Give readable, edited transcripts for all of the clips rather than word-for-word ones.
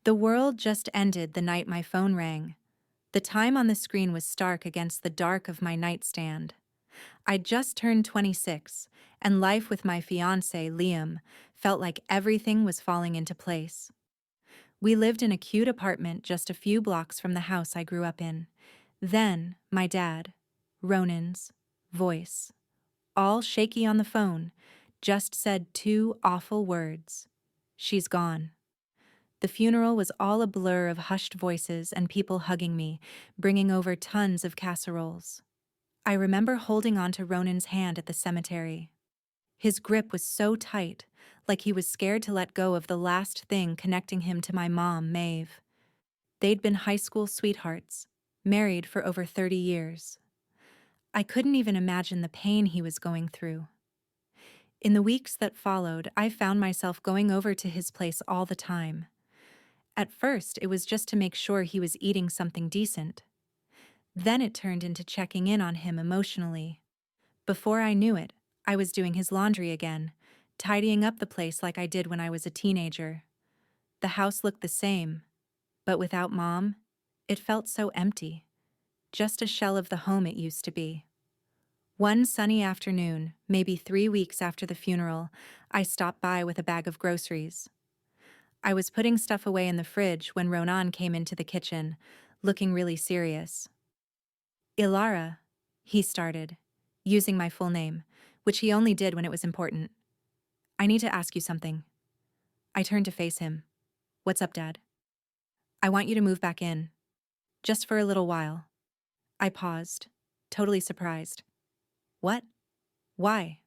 The world just ended the night my phone rang. The time on the screen was stark against the dark of my nightstand. I'd just turned 26, and life with my fiancé, Liam, felt like everything was falling into place. We lived in a cute apartment just a few blocks from the house I grew up in. Then, my dad, Ronan's, voice, all shaky on the phone, just said two awful words. She's gone. The funeral was all a blur of hushed voices and people hugging me, bringing over tons of casseroles. I remember holding onto Ronan's hand at the cemetery. His grip was so tight, like he was scared to let go of the last thing connecting him to my mom, Maeve. They'd been high school sweethearts, married for over 30 years. I couldn't even imagine the pain he was going through. In the weeks that followed, I found myself going over to his place all the time. At first, it was just to make sure he was eating something decent. Then it turned into checking in on him emotionally. Before I knew it, I was doing his laundry again, tidying up the place like I did when I was a teenager. The house looked the same, but without Mom, it felt so empty, just a shell of the home it used to be. One sunny afternoon, maybe 3 weeks after the funeral, I stopped by with a bag of groceries. I was putting stuff away in the fridge when Ronan came into the kitchen, looking really serious. Ilara, he started, using my full name, which he only did when it was important. I need to ask you something. I turned to face him. What's up, Dad? I want you to move back in. Just for a little while. I paused, totally surprised. What? Why?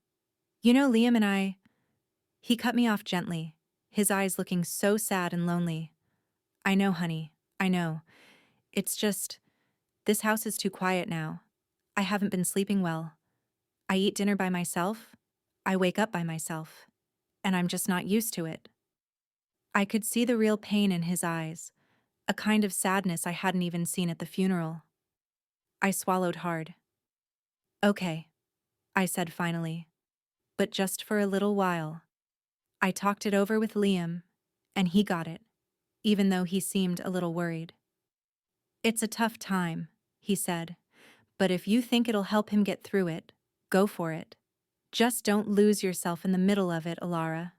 You know, Liam and I... He cut me off gently, his eyes looking so sad and lonely. I know, honey, I know. It's just, this house is too quiet now. I haven't been sleeping well. I eat dinner by myself. I wake up by myself. And I'm just not used to it. I could see the real pain in his eyes, a kind of sadness I hadn't even seen at the funeral. I swallowed hard. Okay, I said finally. But just for a little while. I talked it over with Liam, and he got it, even though he seemed a little worried. It's a tough time, he said, but if you think it'll help him get through it, go for it. Just don't lose yourself in the middle of it, Alara.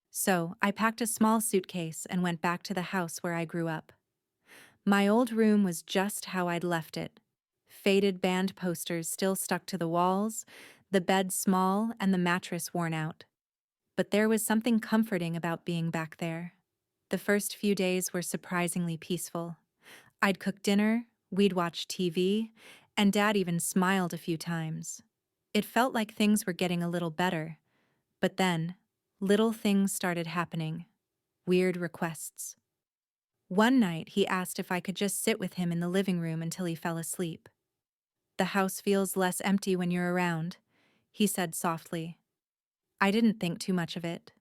So, I packed a small suitcase and went back to the house where I grew up. My old room was just how I'd left it. Faded band posters still stuck to the walls, the bed small and the mattress worn out. But there was something comforting about being back there. The first few days were surprisingly peaceful. I'd cook dinner, we'd watch TV, and Dad even smiled a few times. It felt like things were getting a little better. But then, little things started happening. Weird requests. One night, he asked if I could just sit with him in the living room until he fell asleep. The house feels less empty when you're around, he said softly. I didn't think too much of it.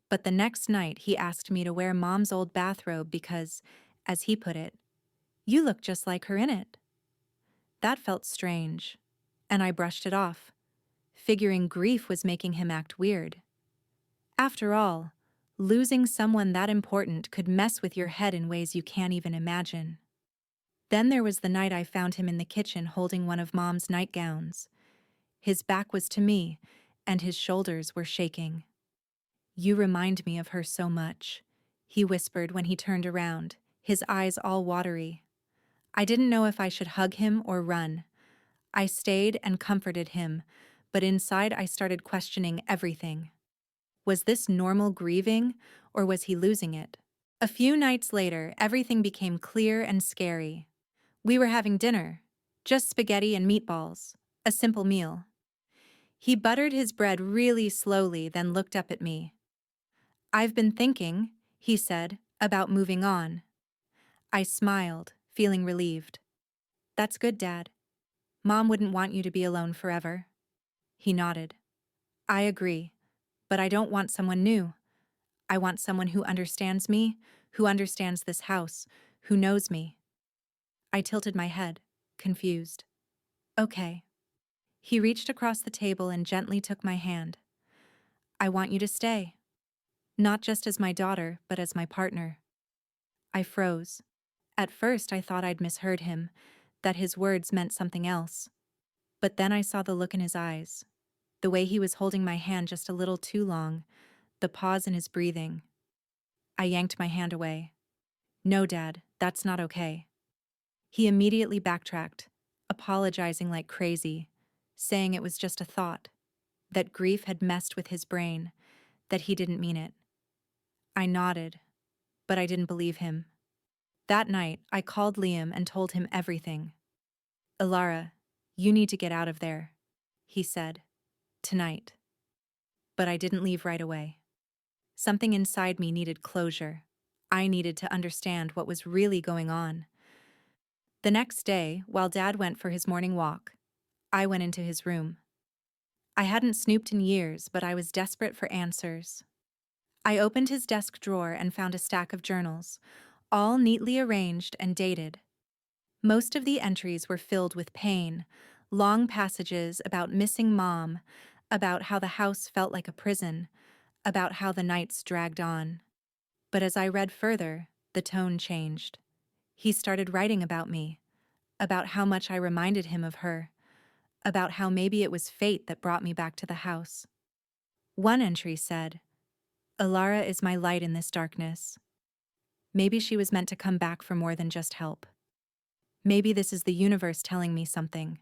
But the next night, he asked me to wear Mom's old bathrobe because, as he put it, you look just like her in it. That felt strange, and I brushed it off, figuring grief was making him act weird. After all, losing someone that important could mess with your head in ways you can't even imagine. Then there was the night I found him in the kitchen holding one of Mom's nightgowns. His back was to me, and his shoulders were shaking. You remind me of her so much, he whispered when he turned around, his eyes all watery. I didn't know if I should hug him or run. I stayed and comforted him, but inside I started questioning everything. Was this normal grieving, or was he losing it? A few nights later, everything became clear and scary. We were having dinner, just spaghetti and meatballs, a simple meal. He buttered his bread really slowly, then looked up at me. I've been thinking, he said, about moving on. I smiled, feeling relieved. That's good, Dad. Mom wouldn't want you to be alone forever. He nodded. I agree, but I don't want someone new. I want someone who understands me, who understands this house, who knows me. I tilted my head, confused. Okay. He reached across the table and gently took my hand. I want you to stay. Not just as my daughter, but as my partner. I froze. At first, I thought I'd misheard him, that his words meant something else. But then I saw the look in his eyes, the way he was holding my hand just a little too long, the pause in his breathing. I yanked my hand away. No, Dad, that's not okay. He immediately backtracked, apologizing like crazy, saying it was just a thought, that grief had messed with his brain, that he didn't mean it. I nodded, but I didn't believe him. That night, I called Liam and told him everything. Ilara, you need to get out of there, he said. Tonight. But I didn't leave right away. Something inside me needed closure. I needed to understand what was really going on. The next day, while Dad went for his morning walk, I went into his room. I hadn't snooped in years, but I was desperate for answers. I opened his desk drawer and found a stack of journals, all neatly arranged and dated. Most of the entries were filled with pain, long passages about missing Mom, about how the house felt like a prison, about how the nights dragged on. But as I read further, the tone changed. He started writing about me, about how much I reminded him of her, about how maybe it was fate that brought me back to the house. One entry said, Ilara is my light in this darkness. Maybe she was meant to come back for more than just help. Maybe this is the universe telling me something.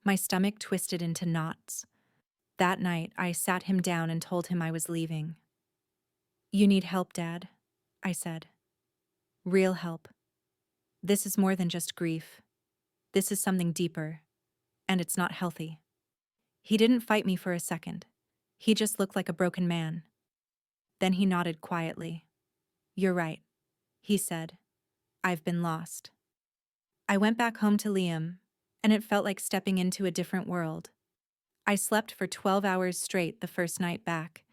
My stomach twisted into knots. That night, I sat him down and told him I was leaving. You need help, Dad, I said. Real help. This is more than just grief. This is something deeper, and it's not healthy. He didn't fight me for a second. He just looked like a broken man. Then he nodded quietly. You're right, he said. I've been lost. I went back home to Liam, and it felt like stepping into a different world. I slept for 12 hours straight the first night back,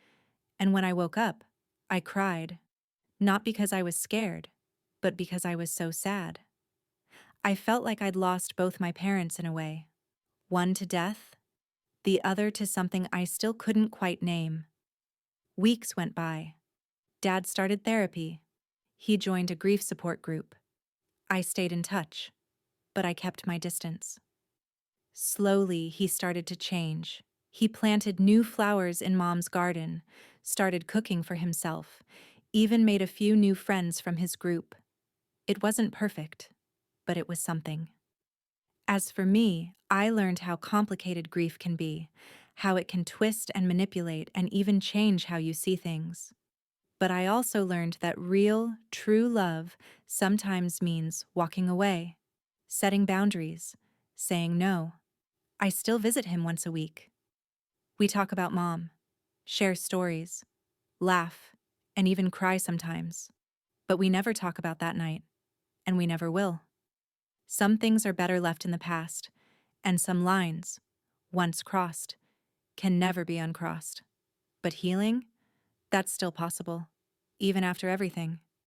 and when I woke up, I cried. Not because I was scared, but because I was so sad. I felt like I'd lost both my parents in a way. One to death, the other to something I still couldn't quite name. Weeks went by. Dad started therapy. He joined a grief support group. I stayed in touch, but I kept my distance. Slowly, he started to change. He planted new flowers in Mom's garden, started cooking for himself, even made a few new friends from his group. It wasn't perfect, but it was something. As for me, I learned how complicated grief can be, how it can twist and manipulate and even change how you see things. But I also learned that real, true love sometimes means walking away, setting boundaries, saying no. I still visit him once a week. We talk about Mom, share stories, laugh, and even cry sometimes. But we never talk about that night, and we never will. Some things are better left in the past, and some lines, once crossed, can never be uncrossed. But healing? That's still possible, even after everything.